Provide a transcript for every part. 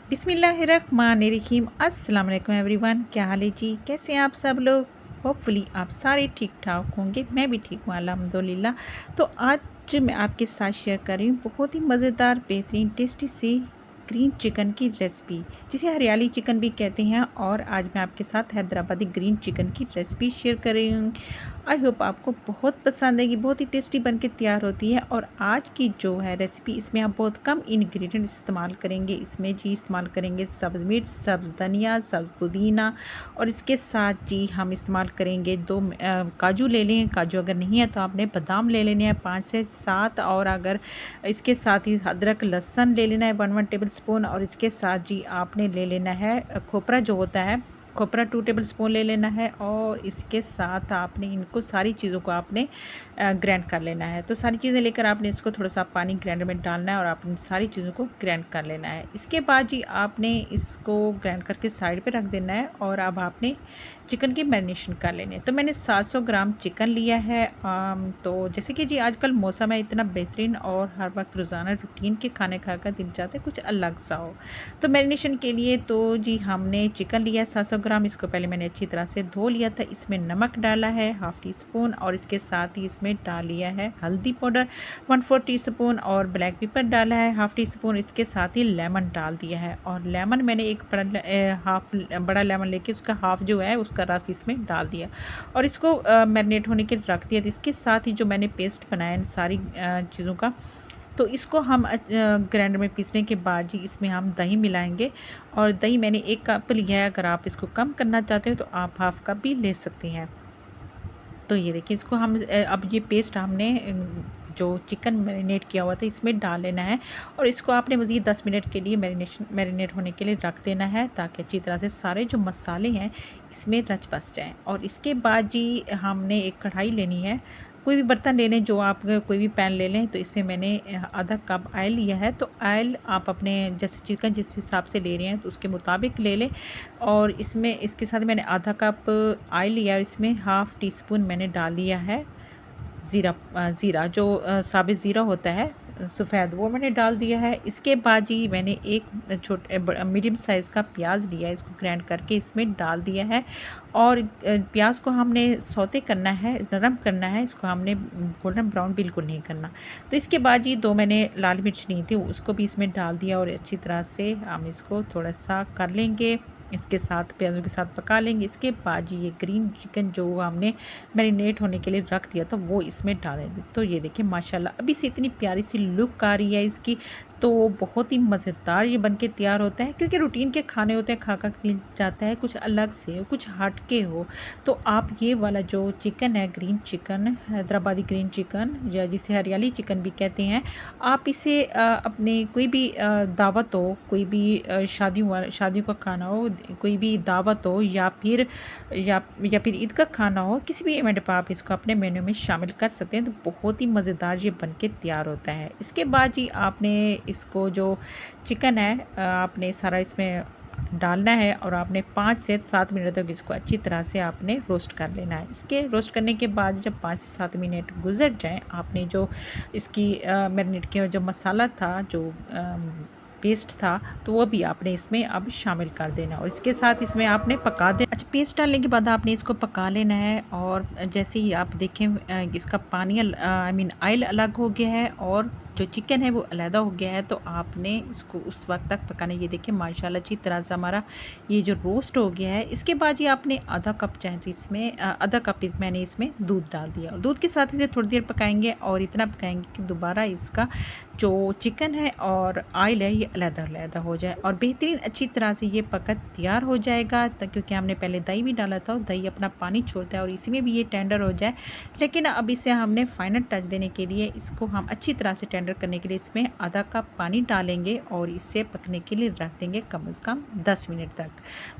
बिस्मिल्लाहिर्रहमानिर्रहीम। अस्सलाम वालेकुम एवरीवन, क्या हाल है जी? कैसे हैं आप सब लोग? होपफुली आप सारे ठीक ठाक होंगे। मैं भी ठीक हूँ अल्हम्दुलिल्लाह। तो आज मैं आपके साथ शेयर कर रही हूँ बहुत ही मज़ेदार बेहतरीन टेस्टी सी ग्रीन चिकन की रेसिपी, जिसे हरियाली चिकन भी कहते हैं। और आज मैं आपके साथ हैदराबादी ग्रीन चिकन की रेसिपी शेयर कर रही हूँ। आई होप आपको बहुत पसंद आएगी। बहुत ही टेस्टी बन के तैयार होती है। और आज की जो है रेसिपी, इसमें आप बहुत कम इंग्रेडिएंट इस्तेमाल करेंगे। इसमें जी इस्तेमाल करेंगे सब्ज़ मिर्च, सब्ज़ धनिया, सब्ज़ पुदीना, और इसके साथ जी हम इस्तेमाल करेंगे दो काजू ले लें। काजू अगर नहीं है तो आपने बादाम ले लेने हैं 5 से 7। और अगर इसके साथ ही अदरक लहसुन ले लेना है 1 टेबल स्पून। और इसके साथ जी आपने ले लेना है खोपरा जो होता है, खोपरा 2 टेबल स्पून ले लेना है। और इसके साथ आपने इनको सारी चीज़ों को आपने ग्राइंड कर लेना है। तो सारी चीज़ें लेकर आपने इसको थोड़ा सा पानी ग्राइंडर में डालना है और आपने सारी चीज़ों को ग्राइंड कर लेना है। इसके बाद जी आपने इसको ग्राइंड करके साइड पे रख देना है। और अब आपने चिकन की मैरिनेशन कर लेनी है। तो मैंने 700 ग्राम चिकन लिया है। तो जैसे कि जी आजकल मौसम है इतना बेहतरीन, और हर वक्त रोज़ाना रूटीन के खाने खाकर दिल चाहता है कुछ अलग सा हो। तो मैरिनेशन के लिए तो जी हमने चिकन लिया है 700 ग्राम। इसको पहले मैंने अच्छी तरह से धो लिया था। इसमें नमक डाला है हाफ़ टी स्पून, और इसके साथ ही इसमें डाल लिया है हल्दी पाउडर 1/4 टीस्पून, और ब्लैक पेपर डाला है हाफ़ टी स्पून। इसके साथ ही लेमन डाल दिया है। और लेमन मैंने एक बड़ा लेमन लेके उसका हाफ़ जो है उसका रस इसमें डाल दिया, और इसको मैरिनेट होने के रख दिया। तो इसके साथ ही जो मैंने पेस्ट बनाया इन सारी चीज़ों का, तो इसको हम ग्राइंडर में पीसने के बाद जी इसमें हम दही मिलाएंगे। और दही मैंने 1 कप लिया है। अगर आप इसको कम करना चाहते हो तो आप हाफ़ कप भी ले सकते हैं। तो ये देखिए इसको हम अब ये पेस्ट हमने जो चिकन मैरिनेट किया हुआ था इसमें डाल लेना है। और इसको आपने मज़ीद 10 मिनट के लिए मैरिनेट होने के लिए रख देना है, ताकि अच्छी तरह से सारे जो मसाले हैं इसमें रच बस जाएँ। और इसके बाद जी हमने एक कढ़ाई लेनी है। कोई भी बर्तन ले लें, जो आप कोई भी पैन ले लें। तो इसमें मैंने आधा कप ऑयल लिया है। तो ऑयल आप अपने जैसे चिकन जिस हिसाब से ले रहे हैं तो उसके मुताबिक ले लें। और इसमें इसके साथ मैंने आधा कप ऑयल लिया, और इसमें हाफ़ टी स्पून मैंने डाल दिया है ज़ीरा जो साबित ज़ीरा होता है सफ़ेद, वो मैंने डाल दिया है। इसके बाद जी मैंने एक मीडियम साइज़ का प्याज लिया है, इसको ग्राइंड करके इसमें डाल दिया है। और प्याज को हमने सौते करना है, नरम करना है। इसको हमने गोल्डन ब्राउन बिल्कुल नहीं करना। तो इसके बाद जी 2 मैंने लाल मिर्च ली थी, उसको भी इसमें डाल दिया, और अच्छी तरह से हम इसको थोड़ा सा कर लेंगे। इसके साथ प्याज़ों के साथ पका लेंगे। इसके बाद जी ये ग्रीन चिकन जो हमने मैरिनेट होने के लिए रख दिया था वो इसमें डालेंगे। तो ये देखिए माशाल्लाह अभी से इतनी प्यारी सी लुक आ रही है इसकी। तो बहुत ही मज़ेदार ये बन के तैयार होता है, क्योंकि रूटीन के खाने होते हैं, खा खा के दिल चाहता है कुछ अलग से हो, कुछ हट के हो। तो आप ये वाला जो चिकन है, green chicken, Hyderabadi green chicken, या जिसे हरियाली चिकन भी कहते हैं, आप इसे अपने कोई भी दावत हो, कोई भी शादियों का खाना हो, कोई भी दावत हो, या फिर ईद का खाना हो, किसी भी इवेंट पर आप इसको अपने मेन्यू में शामिल कर सकते हैं। तो बहुत ही मज़ेदार ये बन के तैयार होता है। इसके बाद जी आपने इसको जो चिकन है आपने सारा इसमें डालना है, और आपने 5 से 7 मिनट तक इसको अच्छी तरह से आपने रोस्ट कर लेना है। इसके रोस्ट करने के बाद जब 5 से 7 मिनट गुजर जाएँ, आपने जो इसकी मैरिनेट किया जो मसाला था, जो पेस्ट था, तो वो भी आपने इसमें अब शामिल कर देना, और इसके साथ इसमें आपने पका देना। अच्छा, पेस्ट डालने के बाद आपने इसको पका लेना है। और जैसे ही आप देखें इसका पानी आई मीन ऑयल अलग हो गया है, और जो चिकन है वो अलहदा हो गया है, तो आपने इसको उस वक्त तक पकाना। ये देखिए माशाल्लाह अच्छी तरह से हमारा ये जो रोस्ट हो गया है। इसके बाद ये आपने आधा कप चाहे तो इसमें आधा कप मैंने इसमें दूध डाल दिया, और दूध के साथ इसे थोड़ी देर पकाएंगे, और इतना पकाएंगे कि दोबारा इसका जो चिकन है और ऑयल है ये अलग-अलग हो जाए, और बेहतरीन अच्छी तरह से ये पका तैयार हो जाएगा। क्योंकि हमने पहले दही भी डाला था, दही अपना पानी छोड़ता है, और इसी में भी ये टेंडर हो जाए। लेकिन अब इसे हमने फाइनल टच देने के लिए, इसको हम अच्छी तरह से टेंडर करने के लिए इसमें आधा कप पानी डालेंगे, और इसे पकने के लिए रख देंगे कम से कम 10 मिनट तक।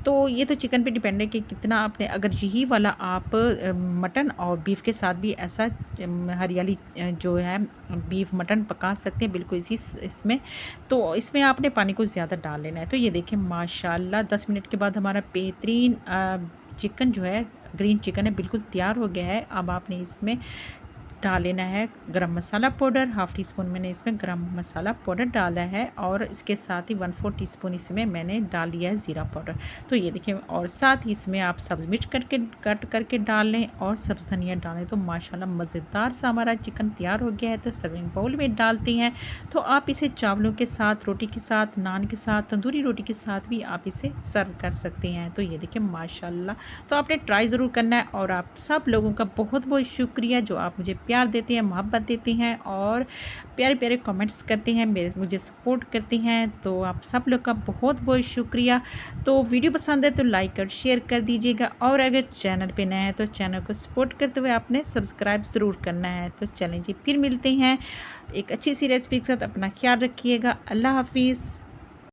तो ये तो चिकन पे डिपेंड है कि कितना आपने, अगर यही वाला आप मटन और बीफ के साथ भी ऐसा हरियाली जो है बीफ मटन पका सकते हैं बिल्कुल इसी इसमें। तो इसमें आपने पानी को ज़्यादा डाल लेना है। तो ये देखिए माशाल्लाह 10 मिनट के बाद हमारा बेहतरीन चिकन जो है, ग्रीन चिकन है, बिल्कुल तैयार हो गया है। अब आपने इसमें डाल लेना है गरम मसाला पाउडर, हाफ़ टी स्पून मैंने इसमें गरम मसाला पाउडर डाला है और इसके साथ ही 1/4 टीस्पून इसमें मैंने डाल दिया है ज़ीरा पाउडर। तो ये देखिए, और साथ ही इसमें आप सब्ज़ मिर्च कट करके डाल लें और सब्ज़ धनिया डालें तो माशाल्लाह मज़ेदार सा हमारा चिकन तैयार हो गया है। तो सर्विंग बाउल में डालती हैं। तो आप इसे चावलों के साथ, रोटी के साथ, नान के साथ, तंदूरी रोटी के साथ भी आप इसे सर्व कर सकते हैं। तो ये देखिए माशाल्लाह, तो आपने ट्राई ज़रूर करना है। और आप सब लोगों का बहुत बहुत शुक्रिया जो आप मुझे प्यार देते हैं, मोहब्बत देते हैं और प्यारे प्यारे कमेंट्स करते हैं, मुझे सपोर्ट करते हैं। तो आप सब लोग का बहुत बहुत शुक्रिया। तो वीडियो पसंद है तो लाइक और शेयर कर दीजिएगा और अगर चैनल पे नए हैं तो चैनल को सपोर्ट करते हुए आपने सब्सक्राइब ज़रूर करना है। तो चलें जी, फिर मिलते हैं एक अच्छी सी रेसिपी के साथ। अपना ख्याल रखिएगा। अल्लाह हाफिज़।